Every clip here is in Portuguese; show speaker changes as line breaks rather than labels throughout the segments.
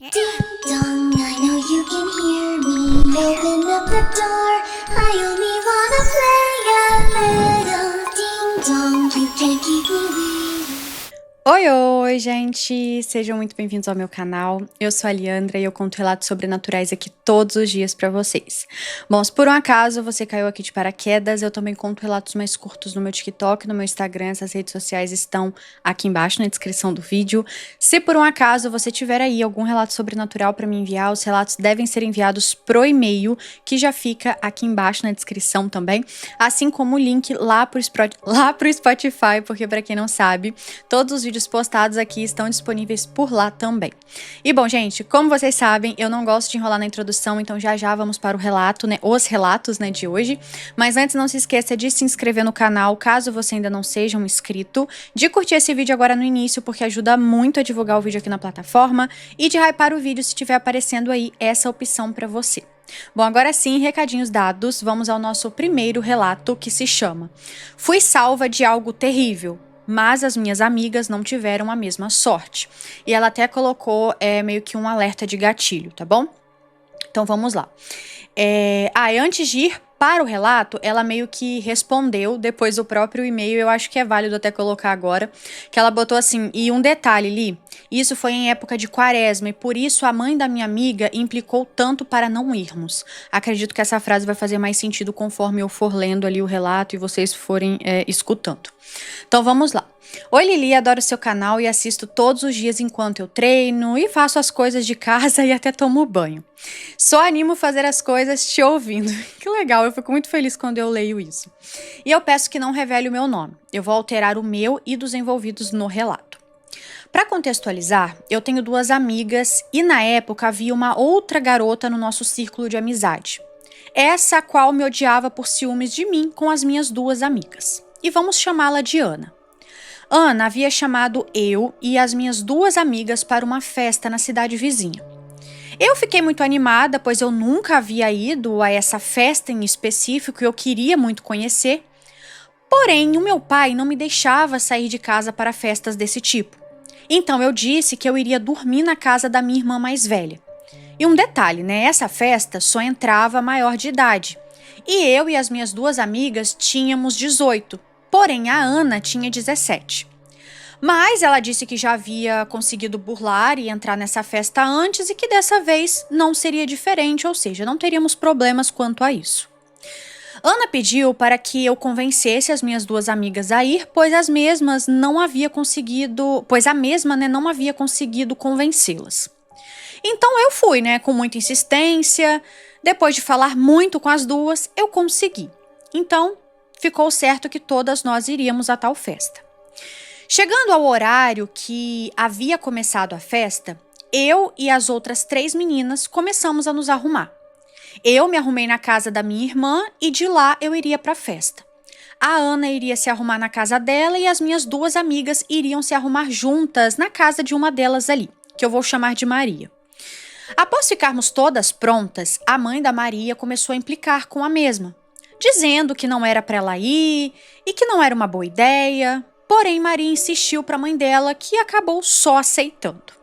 Ding dong, I know you can hear me. Open up the door. I only wanna play a little. Ding dong, you can't keep me waiting.
Oi, gente! Sejam muito bem-vindos ao meu canal. Eu sou a Liandra e eu conto relatos sobrenaturais aqui todos os dias pra vocês. Bom, se por um acaso você caiu aqui de paraquedas, eu também conto relatos mais curtos no meu TikTok, no meu Instagram. Essas redes sociais estão aqui embaixo na descrição do vídeo. Se por um acaso você tiver aí algum relato sobrenatural pra me enviar, os relatos devem ser enviados pro e-mail, que já fica aqui embaixo na descrição também, assim como o link lá pro Spotify, porque pra quem não sabe, todos os vídeos postados aqui estão disponíveis por lá também. E bom, gente, como vocês sabem, eu não gosto de enrolar na introdução, então já vamos para o relato, né, os relatos, né, de hoje. Mas antes, não se esqueça de se inscrever no canal, caso você ainda não seja um inscrito, de curtir esse vídeo agora no início, porque ajuda muito a divulgar o vídeo aqui na plataforma, e de hypar o vídeo se estiver aparecendo aí essa opção para você. Bom, agora sim, recadinhos dados, vamos ao nosso primeiro relato, que se chama Fui salva de algo terrível, mas as minhas amigas não tiveram a mesma sorte. E ela até colocou meio que um alerta de gatilho, tá bom? Então vamos lá. Antes de ir para o relato, ela meio que respondeu depois do próprio e-mail, eu acho que é válido até colocar agora, que ela botou assim, e um detalhe, Li, isso foi em época de quaresma e por isso a mãe da minha amiga implicou tanto para não irmos. Acredito que essa frase vai fazer mais sentido conforme eu for lendo ali o relato e vocês forem escutando. Então vamos lá. Oi Lili, adoro seu canal e assisto todos os dias enquanto eu treino e faço as coisas de casa e até tomo banho. Só animo fazer as coisas te ouvindo. Que legal, eu fico muito feliz quando eu leio isso. E eu peço que não revele o meu nome. Eu vou alterar o meu e dos envolvidos no relato. Para contextualizar, eu tenho duas amigas e na época havia uma outra garota no nosso círculo de amizade. Essa a qual me odiava por ciúmes de mim com as minhas duas amigas. E vamos chamá-la de Ana. Ana havia chamado eu e as minhas duas amigas para uma festa na cidade vizinha. Eu fiquei muito animada, pois eu nunca havia ido a essa festa em específico e eu queria muito conhecer. Porém, o meu pai não me deixava sair de casa para festas desse tipo. Então eu disse que eu iria dormir na casa da minha irmã mais velha. E um detalhe, né? Essa festa só entrava maior de idade. E eu e as minhas duas amigas tínhamos 18. Porém, a Ana tinha 17. Mas ela disse que já havia conseguido burlar e entrar nessa festa antes e que dessa vez não seria diferente, ou seja, não teríamos problemas quanto a isso. Ana pediu para que eu convencesse as minhas duas amigas a ir, pois a mesma, não havia conseguido convencê-las. Então eu fui, né, com muita insistência. Depois de falar muito com as duas, eu consegui. Então, ficou certo que todas nós iríamos a tal festa. Chegando ao horário que havia começado a festa, eu e as outras 3 meninas começamos a nos arrumar. Eu me arrumei na casa da minha irmã e de lá eu iria para a festa. A Ana iria se arrumar na casa dela e as minhas duas amigas iriam se arrumar juntas na casa de uma delas ali, que eu vou chamar de Maria. Após ficarmos todas prontas, a mãe da Maria começou a implicar com a mesma, dizendo que não era para ela ir e que não era uma boa ideia. Porém, Maria insistiu para a mãe dela, que acabou só aceitando.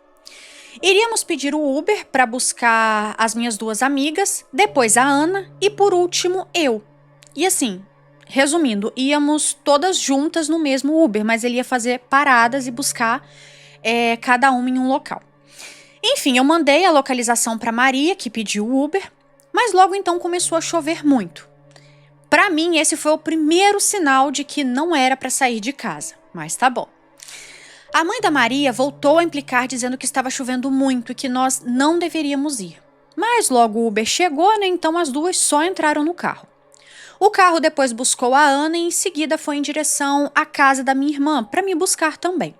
Iríamos pedir o Uber para buscar as minhas duas amigas, depois a Ana e por último eu. E assim, resumindo, íamos todas juntas no mesmo Uber, mas ele ia fazer paradas e buscar cada uma em um local. Enfim, eu mandei a localização para Maria, que pediu o Uber, mas logo então começou a chover muito. Para mim, esse foi o primeiro sinal de que não era para sair de casa, mas tá bom. A mãe da Maria voltou a implicar dizendo que estava chovendo muito e que nós não deveríamos ir. Mas logo o Uber chegou, né? Então as duas só entraram no carro. O carro depois buscou a Ana e em seguida foi em direção à casa da minha irmã para me buscar também.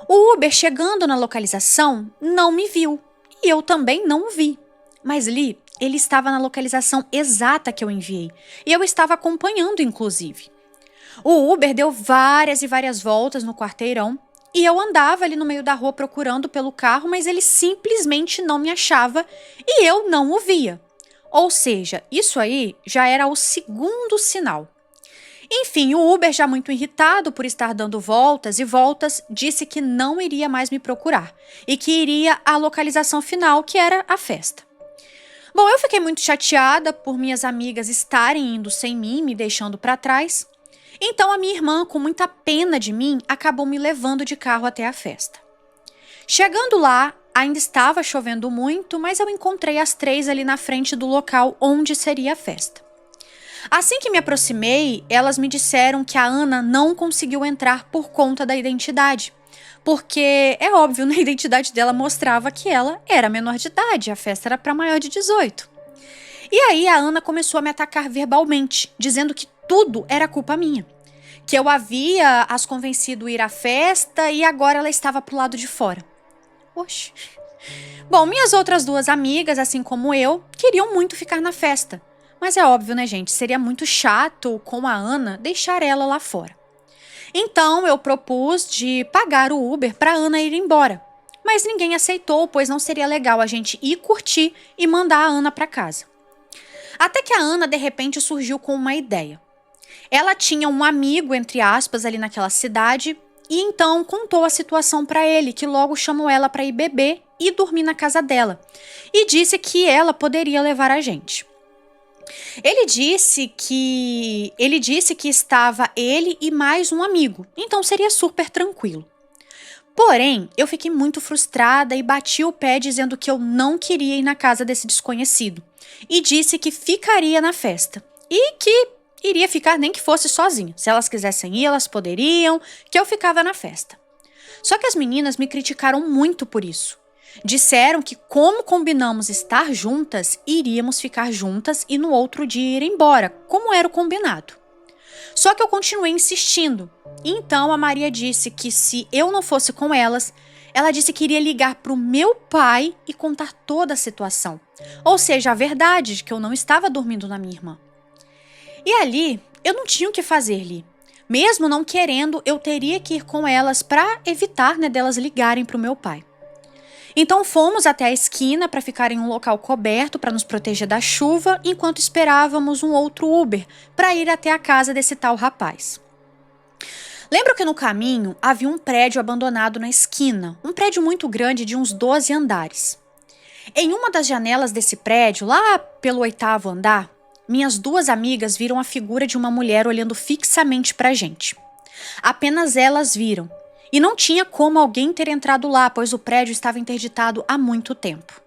O Uber, chegando na localização, não me viu e eu também não o vi. Mas Li, ele estava na localização exata que eu enviei e eu estava acompanhando, inclusive. O Uber deu várias e várias voltas no quarteirão e eu andava ali no meio da rua procurando pelo carro, mas ele simplesmente não me achava e eu não o via. Ou seja, isso aí já era o segundo sinal. Enfim, o Uber, já muito irritado por estar dando voltas e voltas, disse que não iria mais me procurar e que iria à localização final, que era a festa. Bom, eu fiquei muito chateada por minhas amigas estarem indo sem mim, me deixando para trás. Então a minha irmã, com muita pena de mim, acabou me levando de carro até a festa. Chegando lá, ainda estava chovendo muito, mas eu encontrei as três ali na frente do local onde seria a festa. Assim que me aproximei, elas me disseram que a Ana não conseguiu entrar por conta da identidade. Porque, é óbvio, na identidade dela mostrava que ela era menor de idade, a festa era para maior de 18. E aí a Ana começou a me atacar verbalmente, dizendo que tudo era culpa minha. Que eu havia as convencido a ir à festa e agora ela estava pro lado de fora. Oxe. Bom, minhas outras duas amigas, assim como eu, queriam muito ficar na festa. Mas é óbvio, né, gente? Seria muito chato com a Ana deixar ela lá fora. Então eu propus de pagar o Uber para Ana ir embora. Mas ninguém aceitou, pois não seria legal a gente ir curtir e mandar a Ana para casa. Até que a Ana, de repente, surgiu com uma ideia. Ela tinha um amigo, entre aspas, ali naquela cidade, e então contou a situação para ele, que logo chamou ela para ir beber e dormir na casa dela, e disse que ela poderia levar a gente. Ele disse que estava ele e mais um amigo, então seria super tranquilo. Porém, eu fiquei muito frustrada e bati o pé dizendo que eu não queria ir na casa desse desconhecido, e disse que ficaria na festa, e que iria ficar nem que fosse sozinha. Se elas quisessem ir, elas poderiam, que eu ficava na festa. Só que as meninas me criticaram muito por isso. Disseram que, como combinamos estar juntas, iríamos ficar juntas e no outro dia ir embora, como era o combinado. Só que eu continuei insistindo. E então a Maria disse que se eu não fosse com elas, ela disse que iria ligar para o meu pai e contar toda a situação. Ou seja, a verdade de que eu não estava dormindo na minha irmã. E ali, eu não tinha o que fazer, Li. Mesmo não querendo, eu teria que ir com elas para evitar, delas ligarem para o meu pai. Então fomos até a esquina para ficar em um local coberto para nos proteger da chuva, enquanto esperávamos um outro Uber para ir até a casa desse tal rapaz. Lembro que no caminho havia um prédio abandonado na esquina, um prédio muito grande de uns 12 andares. Em uma das janelas desse prédio, lá pelo 8º andar, minhas duas amigas viram a figura de uma mulher olhando fixamente para a gente. Apenas elas viram. E não tinha como alguém ter entrado lá, pois o prédio estava interditado há muito tempo.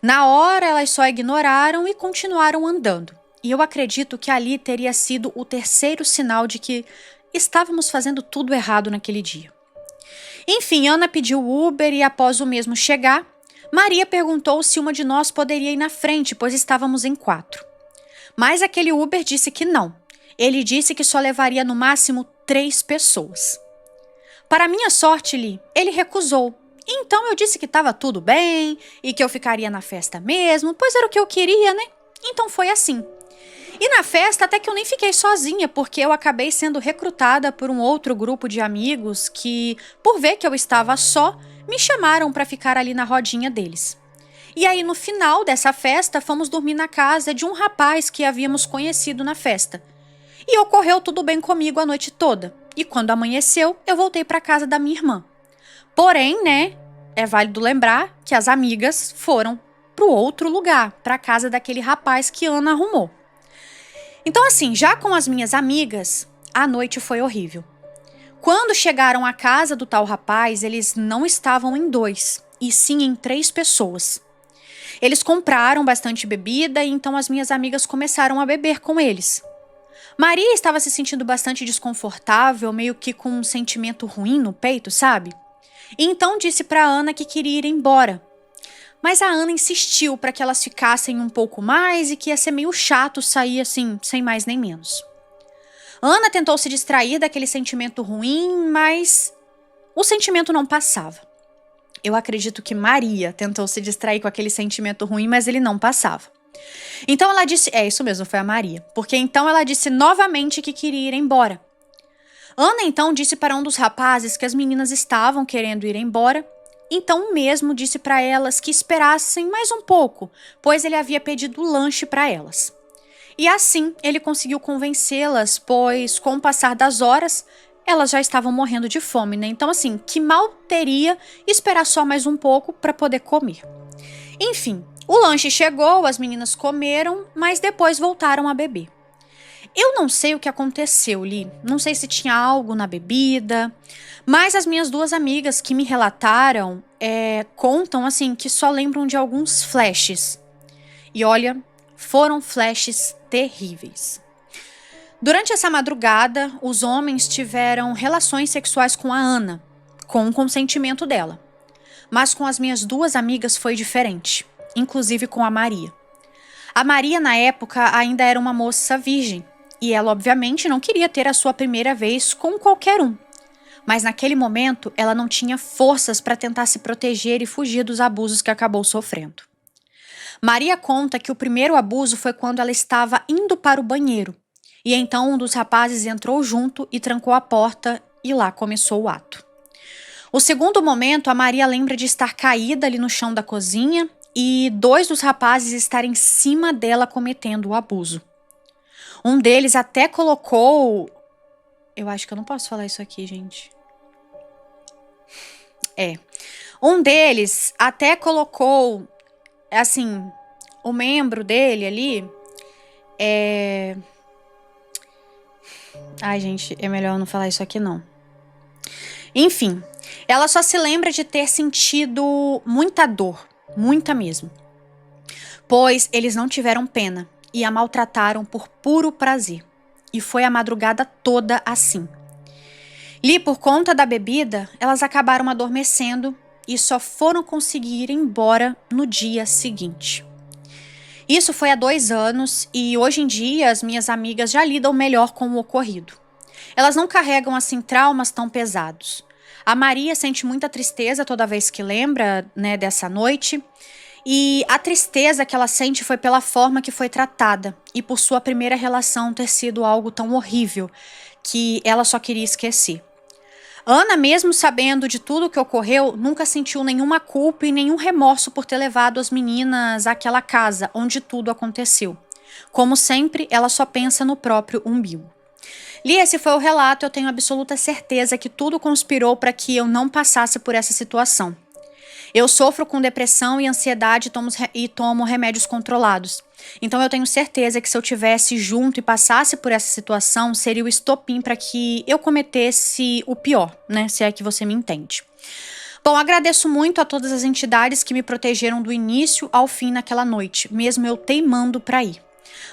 Na hora, elas só ignoraram e continuaram andando. E eu acredito que ali teria sido o terceiro sinal de que estávamos fazendo tudo errado naquele dia. Enfim, Ana pediu Uber e após o mesmo chegar, Maria perguntou se uma de nós poderia ir na frente, pois estávamos em 4. Mas aquele Uber disse que não. Ele disse que só levaria no máximo 3 pessoas. Para minha sorte, Li, ele recusou. Então eu disse que estava tudo bem e que eu ficaria na festa mesmo, pois era o que eu queria, né? Então foi assim. E na festa até que eu nem fiquei sozinha, porque eu acabei sendo recrutada por um outro grupo de amigos que, por ver que eu estava só, me chamaram para ficar ali na rodinha deles. E aí no final dessa festa fomos dormir na casa de um rapaz que havíamos conhecido na festa. E ocorreu tudo bem comigo a noite toda. E quando amanheceu, eu voltei para casa da minha irmã. Porém, é válido lembrar que as amigas foram para o outro lugar, para a casa daquele rapaz que Ana arrumou. Então assim, já com as minhas amigas, a noite foi horrível. Quando chegaram à casa do tal rapaz, eles não estavam em 2, e sim em 3 pessoas. Eles compraram bastante bebida e então as minhas amigas começaram a beber com eles. Maria estava se sentindo bastante desconfortável, meio que com um sentimento ruim no peito, sabe? E então disse para Ana que queria ir embora. Mas a Ana insistiu para que elas ficassem um pouco mais e que ia ser meio chato sair assim, sem mais nem menos. Ana tentou se distrair daquele sentimento ruim, mas o sentimento não passava. Eu acredito que Maria tentou se distrair com aquele sentimento ruim, mas ele não passava. Então ela disse, isso mesmo, foi a Maria, porque então ela disse novamente que queria ir embora. Ana então disse para um dos rapazes que as meninas estavam querendo ir embora, então o mesmo disse para elas que esperassem mais um pouco, pois ele havia pedido lanche para elas. E assim ele conseguiu convencê-las, pois com o passar das horas elas já estavam morrendo de fome, né? Então assim, que mal teria esperar só mais um pouco para poder comer. Enfim, o lanche chegou, as meninas comeram, mas depois voltaram a beber. Eu não sei o que aconteceu, Li. Não sei se tinha algo na bebida, mas as minhas duas amigas que me relataram contam assim que só lembram de alguns flashes. E olha, foram flashes terríveis. Durante essa madrugada, os homens tiveram relações sexuais com a Ana, com o consentimento dela. Mas com as minhas duas amigas foi diferente, inclusive com a Maria. A Maria, na época, ainda era uma moça virgem, e ela, obviamente, não queria ter a sua primeira vez com qualquer um. Mas naquele momento, ela não tinha forças para tentar se proteger e fugir dos abusos que acabou sofrendo. Maria conta que o primeiro abuso foi quando ela estava indo para o banheiro, e então um dos rapazes entrou junto e trancou a porta, e lá começou o ato. O segundo momento, a Maria lembra de estar caída ali no chão da cozinha e dois dos rapazes estarem em cima dela cometendo o abuso. Um deles até colocou... Eu acho que eu não posso falar isso aqui, gente. Um deles até colocou, assim, o membro dele ali... Ai, gente, é melhor eu não falar isso aqui, não. Enfim, ela só se lembra de ter sentido muita dor, muita mesmo. Pois eles não tiveram pena e a maltrataram por puro prazer. E foi a madrugada toda assim. Li, por conta da bebida, elas acabaram adormecendo e só foram conseguir ir embora no dia seguinte. Isso foi há 2 anos e hoje em dia as minhas amigas já lidam melhor com o ocorrido. Elas não carregam assim traumas tão pesados. A Maria sente muita tristeza toda vez que lembra, né, dessa noite. E a tristeza que ela sente foi pela forma que foi tratada e por sua primeira relação ter sido algo tão horrível que ela só queria esquecer. Ana, mesmo sabendo de tudo o que ocorreu, nunca sentiu nenhuma culpa e nenhum remorso por ter levado as meninas àquela casa onde tudo aconteceu. Como sempre, ela só pensa no próprio umbigo. Li, esse foi o relato. Eu tenho absoluta certeza que tudo conspirou para que eu não passasse por essa situação. Eu sofro com depressão e ansiedade e tomo remédios controlados. Então eu tenho certeza que se eu tivesse junto e passasse por essa situação, seria o estopim para que eu cometesse o pior, né? Se é que você me entende. Bom, agradeço muito a todas as entidades que me protegeram do início ao fim naquela noite, mesmo eu teimando para ir.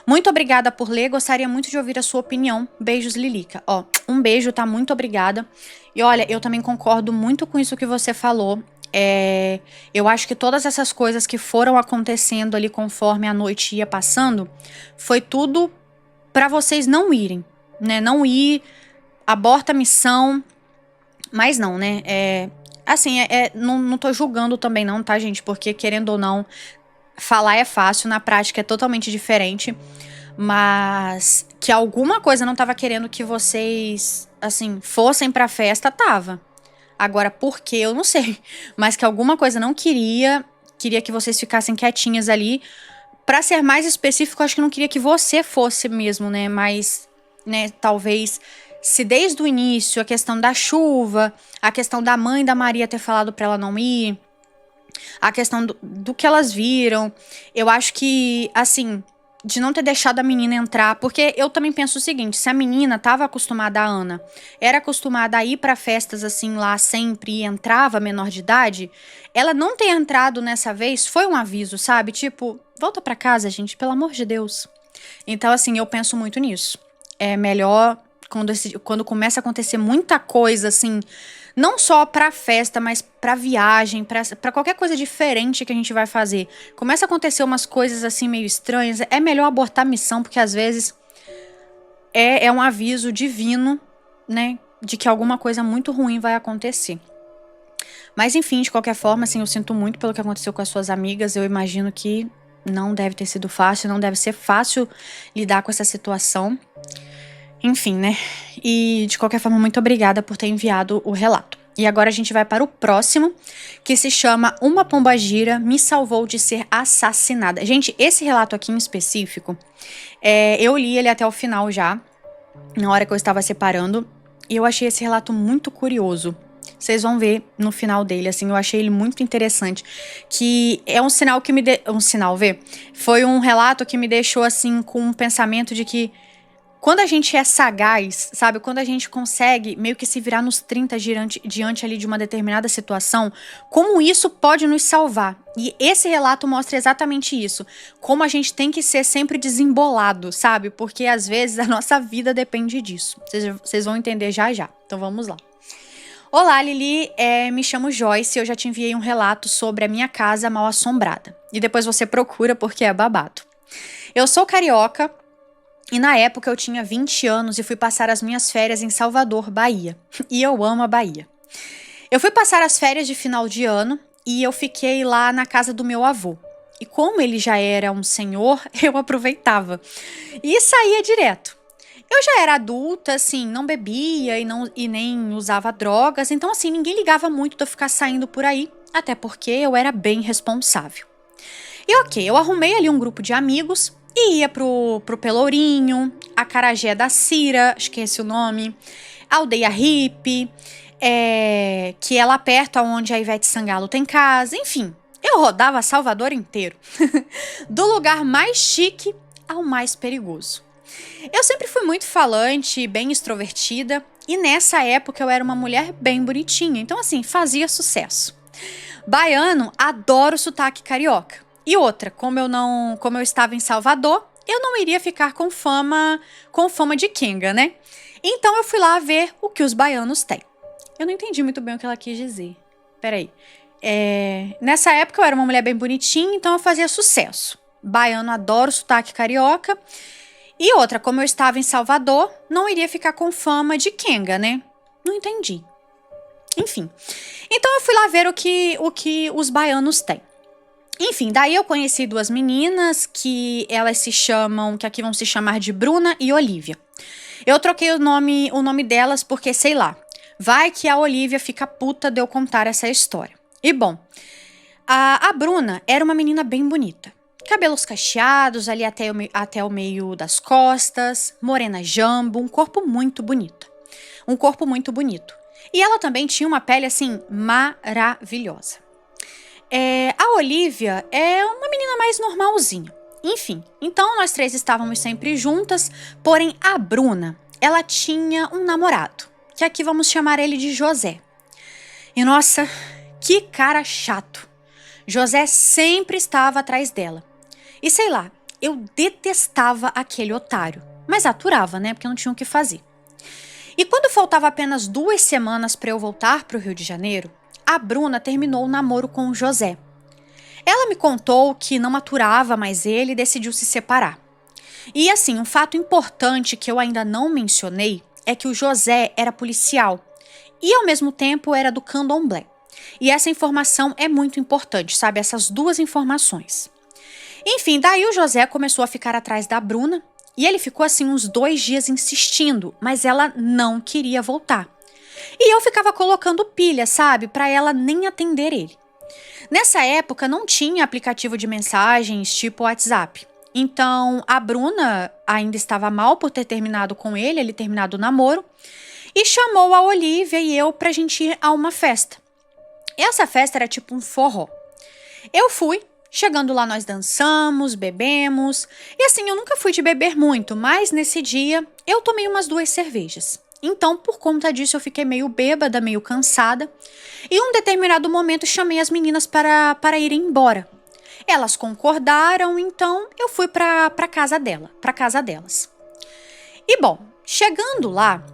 Muito obrigada por ler, gostaria muito de ouvir a sua opinião. Beijos, Lilica. Um beijo, tá? Muito obrigada. E olha, eu também concordo muito com isso que você falou. Eu acho que todas essas coisas que foram acontecendo ali conforme a noite ia passando, foi tudo pra vocês não irem, né? Não ir, aborta a missão, mas não, né? Não tô julgando também não, tá, gente? Porque querendo ou não, falar é fácil, na prática é totalmente diferente. Mas que alguma coisa não tava querendo que vocês, assim, fossem pra festa, tava. Agora, por quê? Eu não sei. Mas que alguma coisa não queria que vocês ficassem quietinhas ali. Pra ser mais específico, acho que não queria que você fosse mesmo, né? Mas, né, talvez, se desde o início a questão da chuva, a questão da mãe da Maria ter falado pra ela não ir, a questão do que elas viram, eu acho que, assim, de não ter deixado a menina entrar, porque eu também penso o seguinte, se a menina estava acostumada, a Ana, era acostumada a ir para festas assim lá sempre e entrava menor de idade, ela não ter entrado nessa vez foi um aviso, sabe? Tipo, volta para casa, gente, pelo amor de Deus. Então, assim, eu penso muito nisso. É melhor quando começa a acontecer muita coisa, assim, não só pra festa, mas pra viagem, pra qualquer coisa diferente que a gente vai fazer. Começa a acontecer umas coisas assim meio estranhas, é melhor abortar a missão, porque às vezes é um aviso divino, né, de que alguma coisa muito ruim vai acontecer. Mas enfim, de qualquer forma, assim, eu sinto muito pelo que aconteceu com as suas amigas, eu imagino que não deve ter sido fácil, não deve ser fácil lidar com essa situação. Enfim, né? E de qualquer forma, muito obrigada por ter enviado o relato. E agora a gente vai para o próximo, que se chama Uma Pombagira me salvou de ser assassinada. Gente, esse relato aqui em específico, eu li ele até o final já, na hora que eu estava separando, e eu achei esse relato muito curioso. Vocês vão ver no final dele, assim, eu achei ele muito interessante, que é um sinal que foi um relato que me deixou, assim, com um pensamento de que quando a gente é sagaz, sabe, quando a gente consegue meio que se virar nos 30 diante ali de uma determinada situação, como isso pode nos salvar. E esse relato mostra exatamente isso, como a gente tem que ser sempre desembolado, sabe, porque às vezes a nossa vida depende disso. Vocês vão entender já já, então vamos lá. Olá, Lili, me chamo Joyce e eu já te enviei um relato sobre a minha casa mal assombrada. E depois você procura porque é babado. Eu sou carioca e na época eu tinha 20 anos e fui passar as minhas férias em Salvador, Bahia. E eu amo a Bahia. Eu fui passar as férias de final de ano e eu fiquei lá na casa do meu avô. E como ele já era um senhor, eu aproveitava e saía direto. Eu já era adulta, assim, não bebia e nem usava drogas, então assim, ninguém ligava muito de eu ficar saindo por aí, até porque eu era bem responsável. E ok, eu arrumei ali um grupo de amigos e ia pro Pelourinho, Acarajé da Cira, esqueci o nome, Aldeia Hippie, que é lá perto onde a Ivete Sangalo tem casa, enfim. Eu rodava Salvador inteiro, do lugar mais chique ao mais perigoso. Eu sempre fui muito falante, bem extrovertida, e nessa época eu era uma mulher bem bonitinha, então assim, fazia sucesso. Baiano adora o sotaque carioca. E outra, como eu estava em Salvador, eu não iria ficar com fama de Kenga, né? Então eu fui lá ver o que os baianos têm. Eu não entendi muito bem o que ela quis dizer. Peraí. Nessa época eu era uma mulher bem bonitinha, então eu fazia sucesso. Baiano adora o sotaque carioca. E outra, como eu estava em Salvador, não iria ficar com fama de Kenga, né? Não entendi. Enfim. Então eu fui lá ver o que os baianos têm. Enfim, daí eu conheci duas meninas que aqui vão se chamar de Bruna e Olivia. Eu troquei o nome delas porque, sei lá, vai que a Olivia fica puta de eu contar essa história. E bom, a Bruna era uma menina bem bonita. Cabelos cacheados ali até o meio das costas, morena jambo, um corpo muito bonito. E ela também tinha uma pele, assim, maravilhosa. A Olivia é uma menina mais normalzinha. Enfim, então nós três estávamos sempre juntas, porém a Bruna, ela tinha um namorado, que aqui vamos chamar ele de José. E nossa, que cara chato. José sempre estava atrás dela. E sei lá, eu detestava aquele otário, mas aturava, né, porque não tinha o que fazer. E quando faltava apenas 2 semanas para eu voltar para o Rio de Janeiro, a Bruna terminou o namoro com o José. Ela me contou que não aturava mais ele e decidiu se separar. E assim, um fato importante que eu ainda não mencionei é que o José era policial e ao mesmo tempo era do candomblé. E essa informação é muito importante, sabe? Essas duas informações. Enfim, daí o José começou a ficar atrás da Bruna e ele ficou assim uns 2 dias insistindo, mas ela não queria voltar. E eu ficava colocando pilha, sabe, pra ela nem atender ele. Nessa época não tinha aplicativo de mensagens tipo WhatsApp. Então a Bruna ainda estava mal por ter terminado com ele terminado o namoro, e chamou a Olivia e eu pra gente ir a uma festa. Essa festa era tipo um forró. Eu fui. Chegando lá nós dançamos, bebemos, e assim, eu nunca fui de beber muito, mas nesse dia eu tomei umas 2 cervejas. Então, por conta disso, eu fiquei meio bêbada, meio cansada, e em um determinado momento chamei as meninas para irem embora. Elas concordaram, então eu fui para casa delas. E bom, chegando lá,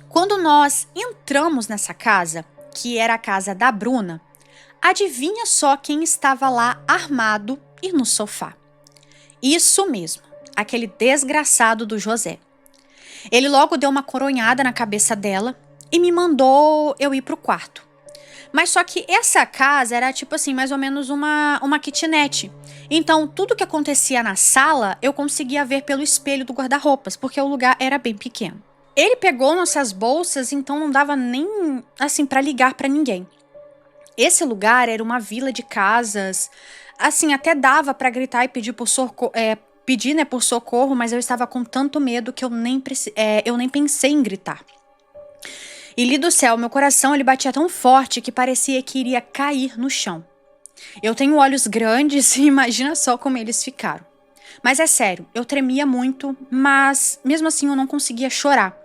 quando nós entramos nessa casa, que era a casa da Bruna, adivinha só quem estava lá armado e no sofá? Isso mesmo, aquele desgraçado do José. Ele logo deu uma coronhada na cabeça dela e me mandou eu ir pro quarto. Mas só que essa casa era tipo assim, mais ou menos uma kitnet. Então tudo que acontecia na sala eu conseguia ver pelo espelho do guarda-roupas, porque o lugar era bem pequeno. Ele pegou nossas bolsas, então não dava nem, assim, pra ligar pra ninguém. Esse lugar era uma vila de casas, assim, até dava pra gritar e pedir por socorro, pedir, né, por socorro, mas eu estava com tanto medo que eu nem pensei em gritar. E li do céu, meu coração ele batia tão forte que parecia que iria cair no chão. Eu tenho olhos grandes e imagina só como eles ficaram. Mas é sério, eu tremia muito, mas mesmo assim eu não conseguia chorar.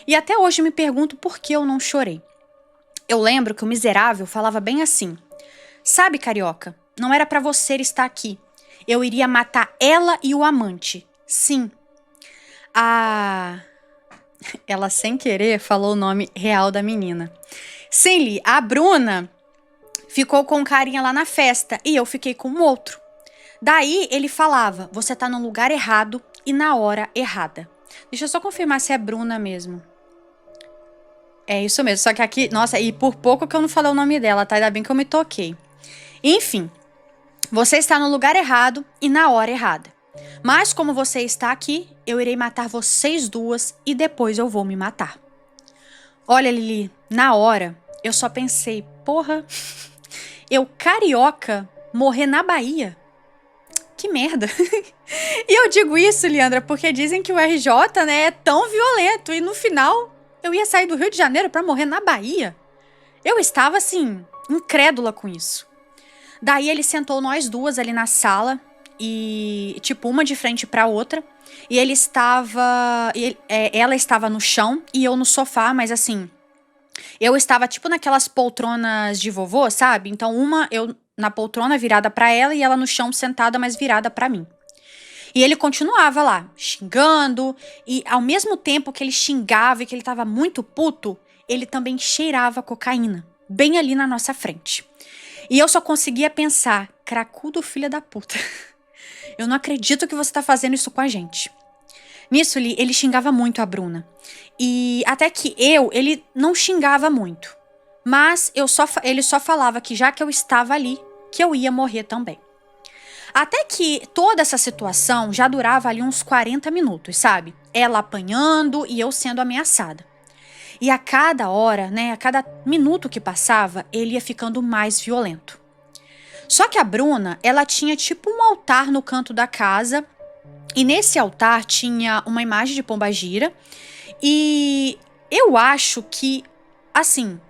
E até hoje me pergunto por que eu não chorei. Eu lembro que o miserável falava bem assim: sabe, carioca, não era pra você estar aqui. Eu iria matar ela e o amante. Sim. A... Ela, sem querer, falou o nome real da menina. Sim, Li, a Bruna ficou com um carinha lá na festa e eu fiquei com o outro. Daí ele falava: você tá no lugar errado e na hora errada. Deixa eu só confirmar se é Bruna mesmo. É isso mesmo, só que aqui, nossa, e por pouco que eu não falei o nome dela, tá? Ainda bem que eu me toquei. Enfim, você está no lugar errado e na hora errada. Mas como você está aqui, eu irei matar vocês duas e depois eu vou me matar. Olha, Lili, na hora eu só pensei, porra, eu carioca morrer na Bahia? Que merda. E eu digo isso, Leandra, porque dizem que o RJ, né, é tão violento e no final eu ia sair do Rio de Janeiro pra morrer na Bahia. Eu estava, assim, incrédula com isso. Daí ele sentou nós duas ali na sala e, tipo, uma de frente pra outra. E ele estava... ela estava no chão e eu no sofá, mas assim... Eu estava, tipo, naquelas poltronas de vovô, sabe? Então, eu na poltrona virada pra ela e ela no chão sentada, mas virada pra mim. E ele continuava lá, xingando, e ao mesmo tempo que ele xingava e que ele tava muito puto, ele também cheirava cocaína, bem ali na nossa frente. E eu só conseguia pensar, cracudo filha da puta, eu não acredito que você tá fazendo isso com a gente. Nisso, ele xingava muito a Bruna. E até que ele não xingava muito. Mas ele só falava que já que eu estava ali, que eu ia morrer também. Até que toda essa situação já durava ali uns 40 minutos, sabe? Ela apanhando e eu sendo ameaçada. E a cada hora, né, a cada minuto que passava, ele ia ficando mais violento. Só que a Bruna, ela tinha tipo um altar no canto da casa. E nesse altar tinha uma imagem de pombagira. E eu acho que, assim...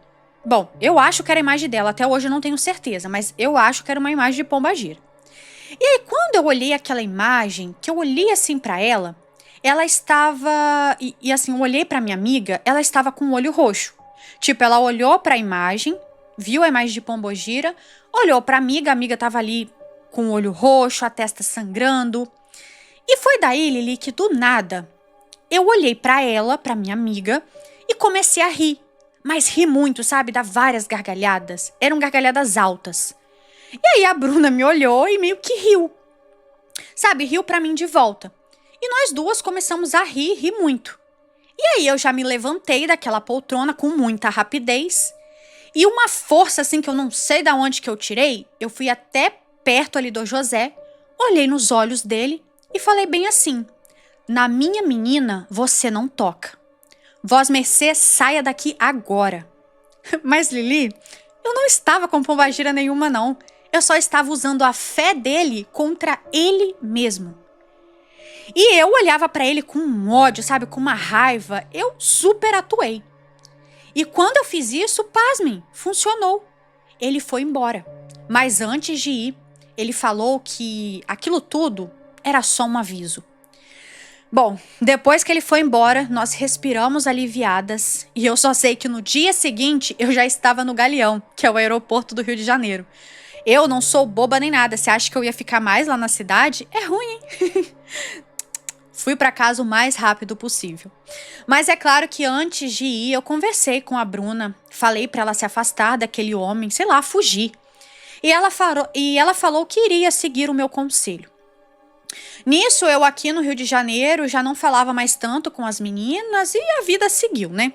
Bom, eu acho que era a imagem dela. Até hoje eu não tenho certeza, mas eu acho que era uma imagem de pombagira. E aí, quando eu olhei aquela imagem, que eu olhei assim pra ela, ela estava... E assim, eu olhei pra minha amiga, ela estava com o olho roxo. Tipo, ela olhou pra imagem, viu a imagem de pombogira, olhou pra amiga, a amiga tava ali com o olho roxo, a testa sangrando. E foi daí, Lili, que do nada, eu olhei pra ela, pra minha amiga, e comecei a rir. Mas ri muito, sabe? Dar várias gargalhadas. Eram gargalhadas altas. E aí a Bruna me olhou e meio que riu. Sabe, riu pra mim de volta. E nós duas começamos a rir muito. E aí eu já me levantei daquela poltrona com muita rapidez. E uma força assim que eu não sei de onde que eu tirei, eu fui até perto ali do José, olhei nos olhos dele e falei bem assim: na minha menina você não toca. Vós mercê, saia daqui agora. Mas Lili, eu não estava com pombagira nenhuma não. Eu só estava usando a fé dele contra ele mesmo. E eu olhava pra ele com um ódio, sabe, com uma raiva. Eu super atuei. E quando eu fiz isso, pasmem, funcionou. Ele foi embora. Mas antes de ir, ele falou que aquilo tudo era só um aviso. Bom, depois que ele foi embora, nós respiramos aliviadas. E eu só sei que no dia seguinte eu já estava no Galeão, que é o aeroporto do Rio de Janeiro. Eu não sou boba nem nada. Você acha que eu ia ficar mais lá na cidade? É ruim, hein? Fui para casa o mais rápido possível. Mas é claro que antes de ir, eu conversei com a Bruna. Falei para ela se afastar daquele homem, sei lá, fugir. E ela falou que iria seguir o meu conselho. Nisso, eu aqui no Rio de Janeiro já não falava mais tanto com as meninas e a vida seguiu, né?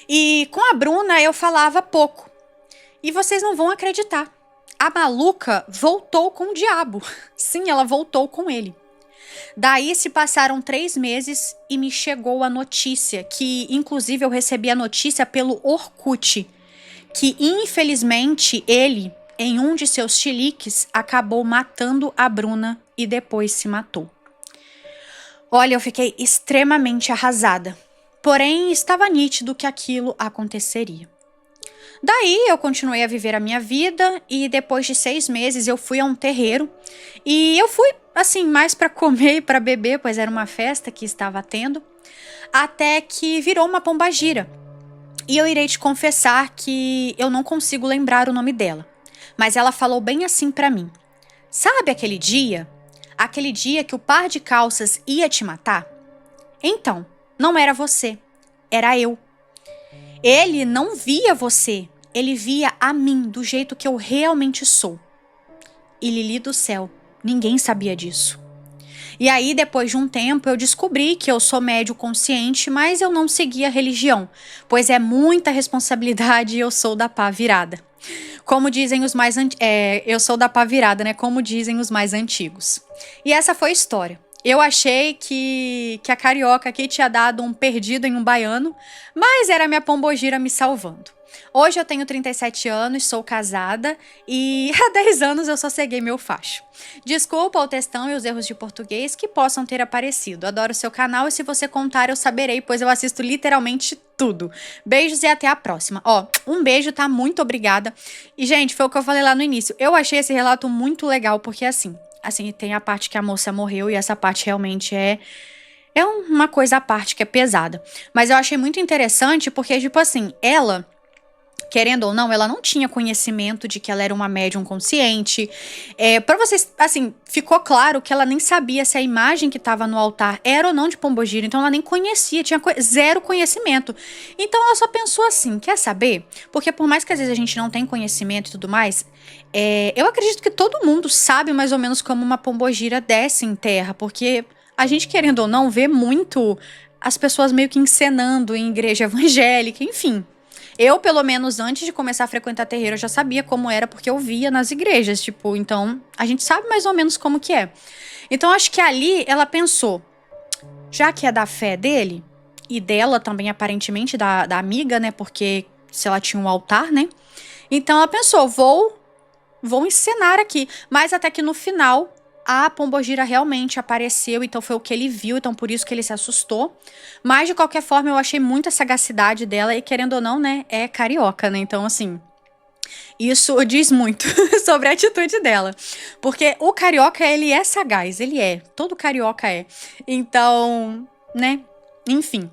E com a Bruna eu falava pouco. E vocês não vão acreditar. A maluca voltou com o diabo. Sim, ela voltou com ele. Daí se passaram 3 meses e me chegou a notícia, que inclusive eu recebi a notícia pelo Orkut, que infelizmente ele, em um de seus chiliques, acabou matando a Bruna e depois se matou. Olha, eu fiquei extremamente arrasada, porém estava nítido que aquilo aconteceria. Daí eu continuei a viver a minha vida e depois de 6 meses eu fui a um terreiro e eu fui assim mais para comer e para beber, pois era uma festa que estava tendo, até que virou uma pombagira. E eu irei te confessar que eu não consigo lembrar o nome dela, mas ela falou bem assim para mim. Sabe aquele dia? Aquele dia que o par de calças ia te matar? Então, não era você, era eu. Ele não via você, ele via a mim do jeito que eu realmente sou. E Lili do céu, ninguém sabia disso. E aí, depois de um tempo, eu descobri que eu sou médio consciente, mas eu não segui a religião, pois é muita responsabilidade e eu sou da pá virada. Como dizem os mais eu sou da pá virada, né? Como dizem os mais antigos. E essa foi a história. Eu achei que a carioca aqui tinha dado um perdido em um baiano, mas era a minha pombogira me salvando. Hoje eu tenho 37 anos, sou casada e há 10 anos eu sosseguei meu facho. Desculpa o textão e os erros de português que possam ter aparecido. Adoro o seu canal e se você contar eu saberei, pois eu assisto literalmente tudo. Beijos e até a próxima. Ó, um beijo, tá? Muito obrigada. E, gente, foi o que eu falei lá no início. Eu achei esse relato muito legal porque, assim, tem a parte que a moça morreu e essa parte realmente é uma coisa à parte que é pesada. Mas eu achei muito interessante porque, tipo assim, ela, querendo ou não, ela não tinha conhecimento de que ela era uma médium consciente. Pra vocês, assim, ficou claro que ela nem sabia se a imagem que estava no altar era ou não de pombogira, então ela nem conhecia, tinha zero conhecimento. Então ela só pensou assim, quer saber? Porque por mais que às vezes a gente não tenha conhecimento e tudo mais, eu acredito que todo mundo sabe mais ou menos como uma pombogira desce em terra, porque a gente, querendo ou não, vê muito as pessoas meio que encenando em igreja evangélica, enfim. Eu, pelo menos, antes de começar a frequentar terreiro, eu já sabia como era, porque eu via nas igrejas, tipo, então, a gente sabe mais ou menos como que é. Então, acho que ali ela pensou, já que é da fé dele, e dela também, aparentemente, da amiga, né, porque se ela tinha um altar, né, então ela pensou, vou encenar aqui, mas até que no final a pombogira realmente apareceu, então foi o que ele viu, então por isso que ele se assustou. Mas de qualquer forma eu achei muita sagacidade dela e querendo ou não, né, é carioca, né? Então assim, isso diz muito sobre a atitude dela. Porque o carioca, ele é sagaz, todo carioca é. Então, né, enfim.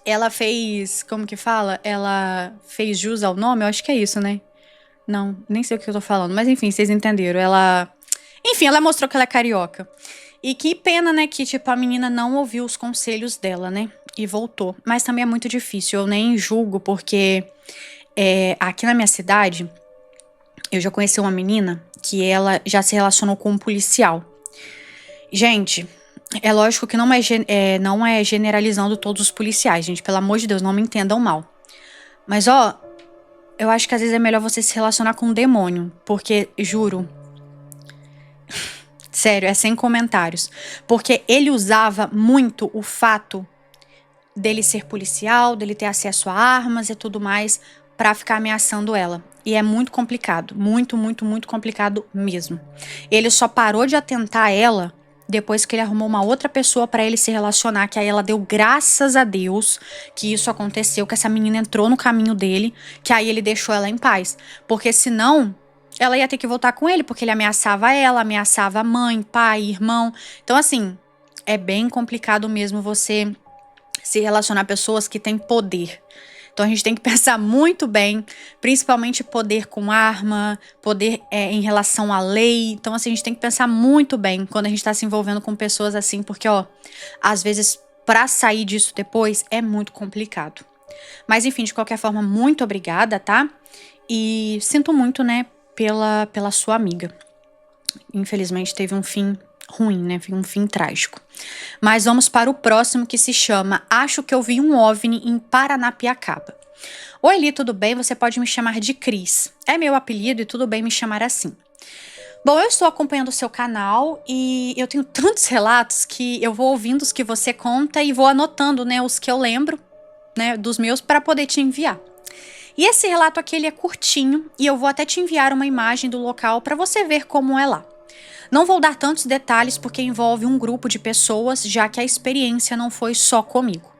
Ela fez, como que fala? Ela fez jus ao nome, eu acho que é isso, né? Não, nem sei o que eu tô falando, mas enfim, vocês entenderam. Enfim, ela mostrou que ela é carioca. E que pena, né, que, tipo, a menina não ouviu os conselhos dela, né, e voltou. Mas também é muito difícil, eu nem julgo, porque aqui na minha cidade, eu já conheci uma menina que ela já se relacionou com um policial. Gente, é lógico que não é generalizando todos os policiais, gente, pelo amor de Deus, não me entendam mal. Mas, ó, eu acho que às vezes é melhor você se relacionar com um demônio, porque, juro... Sério, é sem comentários. Porque ele usava muito o fato dele ser policial, dele ter acesso a armas e tudo mais, pra ficar ameaçando ela. E é muito complicado. Muito, muito, muito complicado mesmo. Ele só parou de atentar a ela depois que ele arrumou uma outra pessoa pra ele se relacionar, que aí ela deu graças a Deus que isso aconteceu, que essa menina entrou no caminho dele, que aí ele deixou ela em paz. Porque senão... ela ia ter que voltar com ele, porque ele ameaçava ela, ameaçava a mãe, pai, irmão. Então, assim, é bem complicado mesmo você se relacionar a pessoas que têm poder. Então, a gente tem que pensar muito bem, principalmente poder com arma, poder em relação à lei. Então, assim, a gente tem que pensar muito bem quando a gente tá se envolvendo com pessoas assim, porque, ó, às vezes, pra sair disso depois, é muito complicado. Mas, enfim, de qualquer forma, muito obrigada, tá? E sinto muito, né, pela sua amiga. Infelizmente teve um fim ruim, né? Um fim trágico. Mas vamos para o próximo, que se chama Acho que eu vi um OVNI em Paranapiacaba. Oi, Li, tudo bem? Você pode me chamar de Cris. É meu apelido e tudo bem me chamar assim. Bom, eu estou acompanhando o seu canal e eu tenho tantos relatos que eu vou ouvindo os que você conta e vou anotando, né, os que eu lembro, né, dos meus para poder te enviar. E esse relato aqui ele é curtinho e eu vou até te enviar uma imagem do local para você ver como é lá. Não vou dar tantos detalhes porque envolve um grupo de pessoas, já que a experiência não foi só comigo.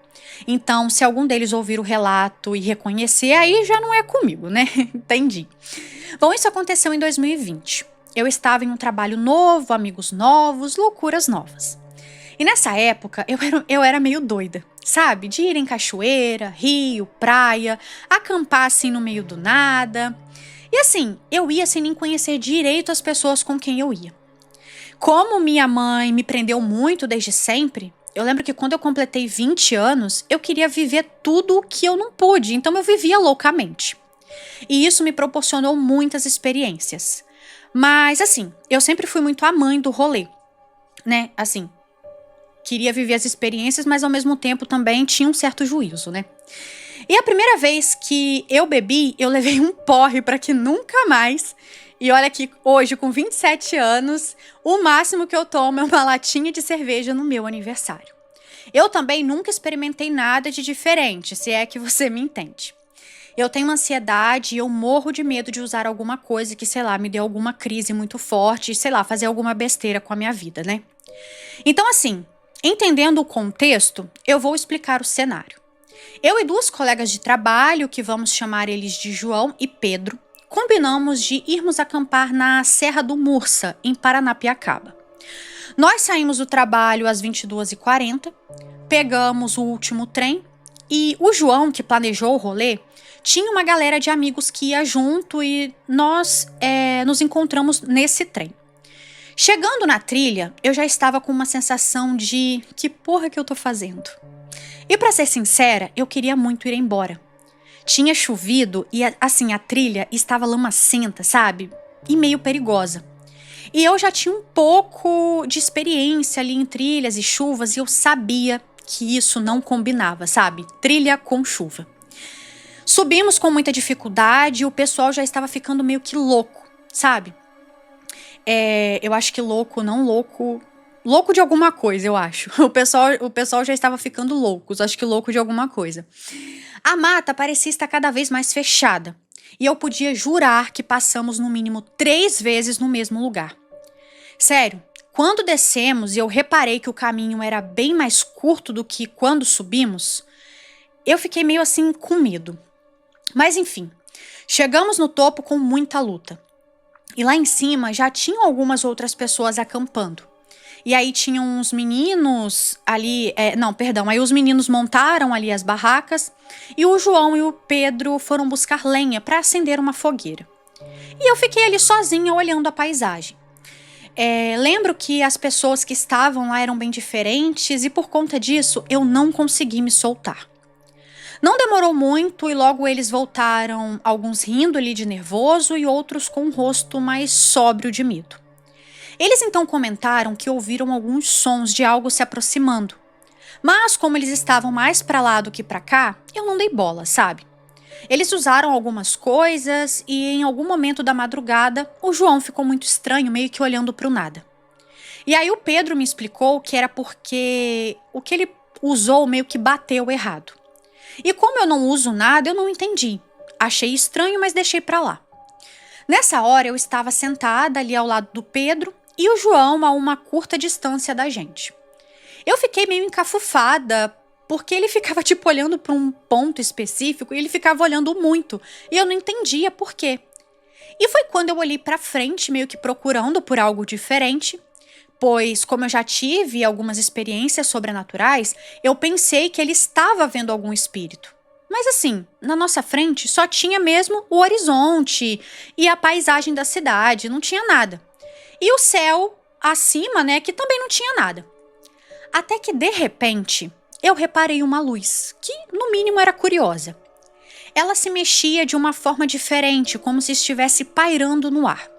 Então, se algum deles ouvir o relato e reconhecer, aí já não é comigo, né? Entendi. Bom, isso aconteceu em 2020. Eu estava em um trabalho novo, amigos novos, loucuras novas. E nessa época, eu era meio doida, sabe? De ir em cachoeira, rio, praia, acampar assim no meio do nada. E assim, eu ia sem nem conhecer direito as pessoas com quem eu ia. Como minha mãe me prendeu muito desde sempre, eu lembro que quando eu completei 20 anos, eu queria viver tudo o que eu não pude, então eu vivia loucamente. E isso me proporcionou muitas experiências. Mas assim, eu sempre fui muito a mãe do rolê, né? Assim, queria viver as experiências, mas ao mesmo tempo também tinha um certo juízo, né? E a primeira vez que eu bebi, eu levei um porre para que nunca mais. E olha que hoje, com 27 anos, o máximo que eu tomo é uma latinha de cerveja no meu aniversário. Eu também nunca experimentei nada de diferente, se é que você me entende. Eu tenho uma ansiedade e eu morro de medo de usar alguma coisa que, sei lá, me dê alguma crise muito forte, sei lá, fazer alguma besteira com a minha vida, né? Então, assim, entendendo o contexto, eu vou explicar o cenário. Eu e duas colegas de trabalho, que vamos chamar eles de João e Pedro, combinamos de irmos acampar na Serra do Mursa, em Paranapiacaba. Nós saímos do trabalho às 22h40, pegamos o último trem e o João, que planejou o rolê, tinha uma galera de amigos que ia junto e nós nos encontramos nesse trem. Chegando na trilha, eu já estava com uma sensação de que porra que eu tô fazendo? E pra ser sincera, eu queria muito ir embora. Tinha chovido e assim a trilha estava lamacenta, sabe? E meio perigosa. E eu já tinha um pouco de experiência ali em trilhas e chuvas e eu sabia que isso não combinava, sabe? Trilha com chuva. Subimos com muita dificuldade e o pessoal já estava ficando meio que louco, sabe? Eu acho que louco, não louco. Louco de alguma coisa, eu acho. O pessoal já estava ficando loucos, acho que louco de alguma coisa. A mata parecia estar cada vez mais fechada. E eu podia jurar que passamos no mínimo 3 vezes no mesmo lugar. Sério, quando descemos e eu reparei que o caminho era bem mais curto do que quando subimos, eu fiquei meio assim com medo. Mas enfim, chegamos no topo com muita luta. E lá em cima já tinham algumas outras pessoas acampando. E aí tinham uns meninos ali, aí os meninos montaram ali as barracas e o João e o Pedro foram buscar lenha para acender uma fogueira. E eu fiquei ali sozinha olhando a paisagem. Lembro que as pessoas que estavam lá eram bem diferentes e por conta disso eu não consegui me soltar. Não demorou muito e logo eles voltaram, alguns rindo ali de nervoso e outros com o rosto mais sóbrio de medo. Eles então comentaram que ouviram alguns sons de algo se aproximando. Mas como eles estavam mais para lá do que para cá, eu não dei bola, sabe? Eles usaram algumas coisas e em algum momento da madrugada, o João ficou muito estranho, meio que olhando para o nada. E aí o Pedro me explicou que era porque o que ele usou meio que bateu errado. E como eu não uso nada, eu não entendi. Achei estranho, mas deixei pra lá. Nessa hora, eu estava sentada ali ao lado do Pedro e o João a uma curta distância da gente. Eu fiquei meio encafufada, porque ele ficava tipo olhando para um ponto específico e ele ficava olhando muito, e eu não entendia por quê. E foi quando eu olhei pra frente, meio que procurando por algo diferente, pois, como eu já tive algumas experiências sobrenaturais, eu pensei que ele estava vendo algum espírito. Mas assim, na nossa frente só tinha mesmo o horizonte e a paisagem da cidade, não tinha nada. E o céu acima, né, que também não tinha nada. Até que, de repente, eu reparei uma luz, que no mínimo era curiosa. Ela se mexia de uma forma diferente, como se estivesse pairando no ar.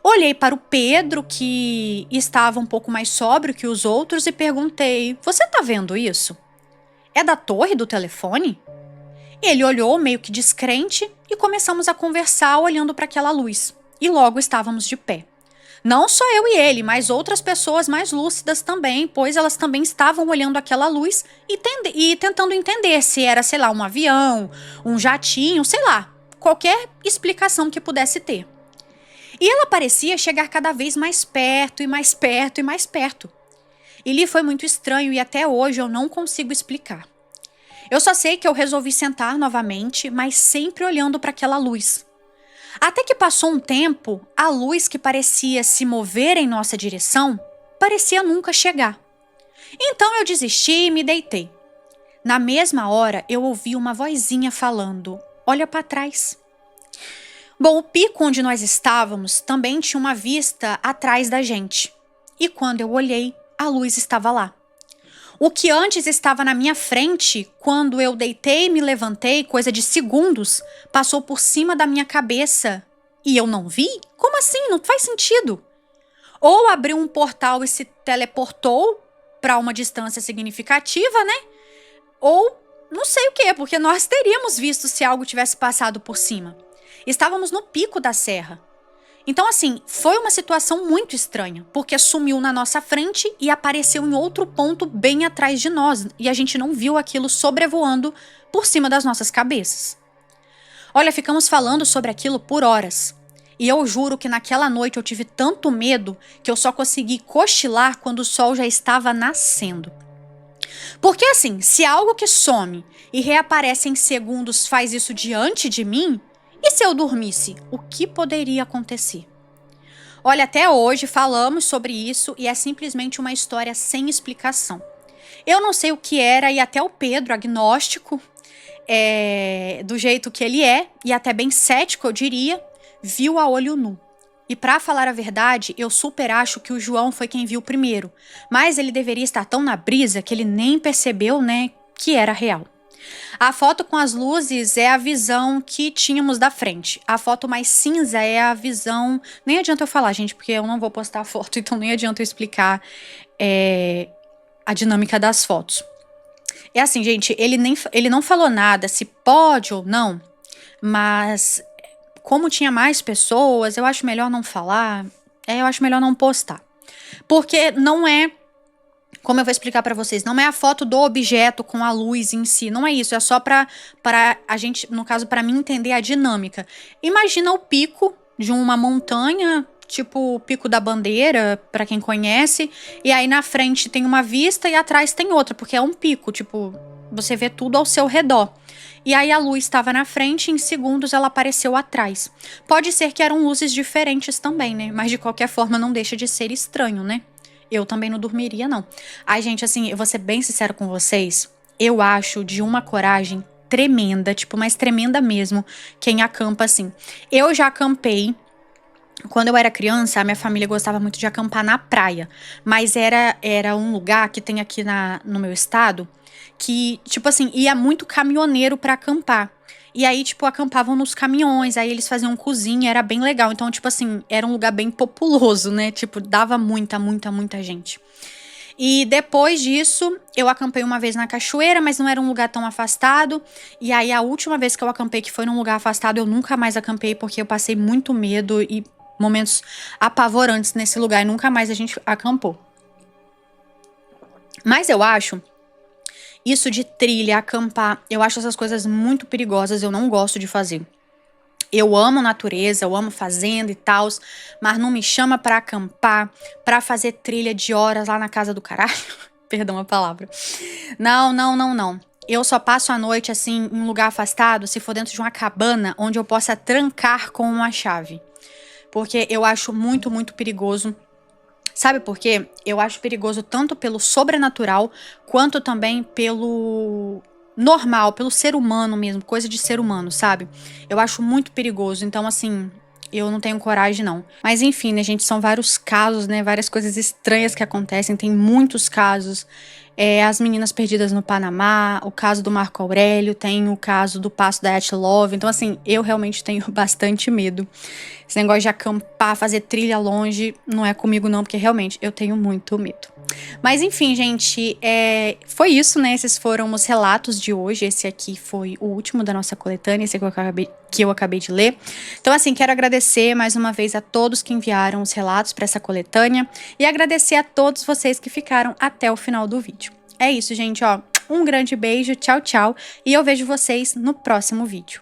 Olhei para o Pedro, que estava um pouco mais sóbrio que os outros, e perguntei: "Você tá vendo isso? É da torre do telefone?" Ele olhou meio que descrente e começamos a conversar olhando para aquela luz. E logo estávamos de pé. Não só eu e ele, mas outras pessoas mais lúcidas também, pois elas também estavam olhando aquela luz e tentando entender se era, sei lá, um avião, um jatinho, sei lá, qualquer explicação que pudesse ter. E ela parecia chegar cada vez mais perto e mais perto e mais perto. E lhe foi muito estranho e até hoje eu não consigo explicar. Eu só sei que eu resolvi sentar novamente, mas sempre olhando para aquela luz. Até que passou um tempo, a luz que parecia se mover em nossa direção parecia nunca chegar. Então eu desisti e me deitei. Na mesma hora, eu ouvi uma vozinha falando: "Olha para trás." Bom, o pico onde nós estávamos também tinha uma vista atrás da gente. E quando eu olhei, a luz estava lá. O que antes estava na minha frente, quando eu deitei e me levantei, coisa de segundos, passou por cima da minha cabeça. E eu não vi? Como assim? Não faz sentido. Ou abriu um portal e se teleportou para uma distância significativa, né? Ou não sei o que, porque nós teríamos visto se algo tivesse passado por cima. Estávamos no pico da serra. Então, assim, foi uma situação muito estranha, porque sumiu na nossa frente e apareceu em outro ponto bem atrás de nós, e a gente não viu aquilo sobrevoando por cima das nossas cabeças. Olha, ficamos falando sobre aquilo por horas, e eu juro que naquela noite eu tive tanto medo que eu só consegui cochilar quando o sol já estava nascendo. Porque assim, se algo que some e reaparece em segundos faz isso diante de mim, e se eu dormisse, o que poderia acontecer? Olha, até hoje falamos sobre isso e é simplesmente uma história sem explicação. Eu não sei o que era e até o Pedro, agnóstico, do jeito que ele é, e até bem cético, eu diria, viu a olho nu. E pra falar a verdade, eu super acho que o João foi quem viu primeiro, mas ele deveria estar tão na brisa que ele nem percebeu, né, que era real. A foto com as luzes é a visão que tínhamos da frente. A foto mais cinza é a visão... Nem adianta eu falar, gente, porque eu não vou postar a foto, então nem adianta eu explicar a dinâmica das fotos. É assim, gente, ele não falou nada se pode ou não, mas como tinha mais pessoas, eu acho melhor não falar, eu acho melhor não postar. Porque não é... Como eu vou explicar pra vocês, não é a foto do objeto com a luz em si, não é isso, é só pra a gente, no caso, pra mim entender a dinâmica. Imagina o pico de uma montanha, tipo o Pico da Bandeira, pra quem conhece, e aí na frente tem uma vista e atrás tem outra, porque é um pico, tipo, você vê tudo ao seu redor. E aí a luz estava na frente e em segundos ela apareceu atrás. Pode ser que eram luzes diferentes também, né? Mas de qualquer forma não deixa de ser estranho, né? Eu também não dormiria, não. Ai, gente, assim, eu vou ser bem sincera com vocês. Eu acho de uma coragem tremenda, tipo, mas tremenda mesmo, quem acampa assim. Eu já acampei. Quando eu era criança, a minha família gostava muito de acampar na praia. Mas era um lugar que tem aqui no meu estado que, tipo assim, ia muito caminhoneiro pra acampar. E aí, tipo, acampavam nos caminhões, aí eles faziam cozinha, era bem legal. Então, tipo assim, era um lugar bem populoso, né? Tipo, dava muita gente. E depois disso, eu acampei uma vez na cachoeira, mas não era um lugar tão afastado. E aí, a última vez que eu acampei, que foi num lugar afastado, eu nunca mais acampei, porque eu passei muito medo e momentos apavorantes nesse lugar. E nunca mais a gente acampou. Mas eu acho... Isso de trilha, acampar, eu acho essas coisas muito perigosas, eu não gosto de fazer. Eu amo natureza, eu amo fazenda e tal, mas não me chama pra acampar, pra fazer trilha de horas lá na casa do caralho. Perdão a palavra. Não. Eu só passo a noite, assim, em um lugar afastado, se for dentro de uma cabana, onde eu possa trancar com uma chave. Porque eu acho muito perigoso. Sabe por quê? Eu acho perigoso tanto pelo sobrenatural, quanto também pelo normal, pelo ser humano mesmo, coisa de ser humano, sabe? Eu acho muito perigoso, então assim, eu não tenho coragem não. Mas enfim, né, gente, são vários casos, né, várias coisas estranhas que acontecem, tem muitos casos as meninas perdidas no Panamá, o caso do Marco Aurélio, tem o caso do Passo da Love. Então, assim, eu realmente tenho bastante medo. Esse negócio de acampar, fazer trilha longe, não é comigo não, porque realmente eu tenho muito medo. Mas enfim, gente, foi isso, né? Esses foram os relatos de hoje. Esse aqui foi o último da nossa coletânea, esse que eu acabei de ler. Então, assim, quero agradecer mais uma vez a todos que enviaram os relatos para essa coletânea e agradecer a todos vocês que ficaram até o final do vídeo. É isso, gente, ó. Um grande beijo, tchau, tchau, e eu vejo vocês no próximo vídeo.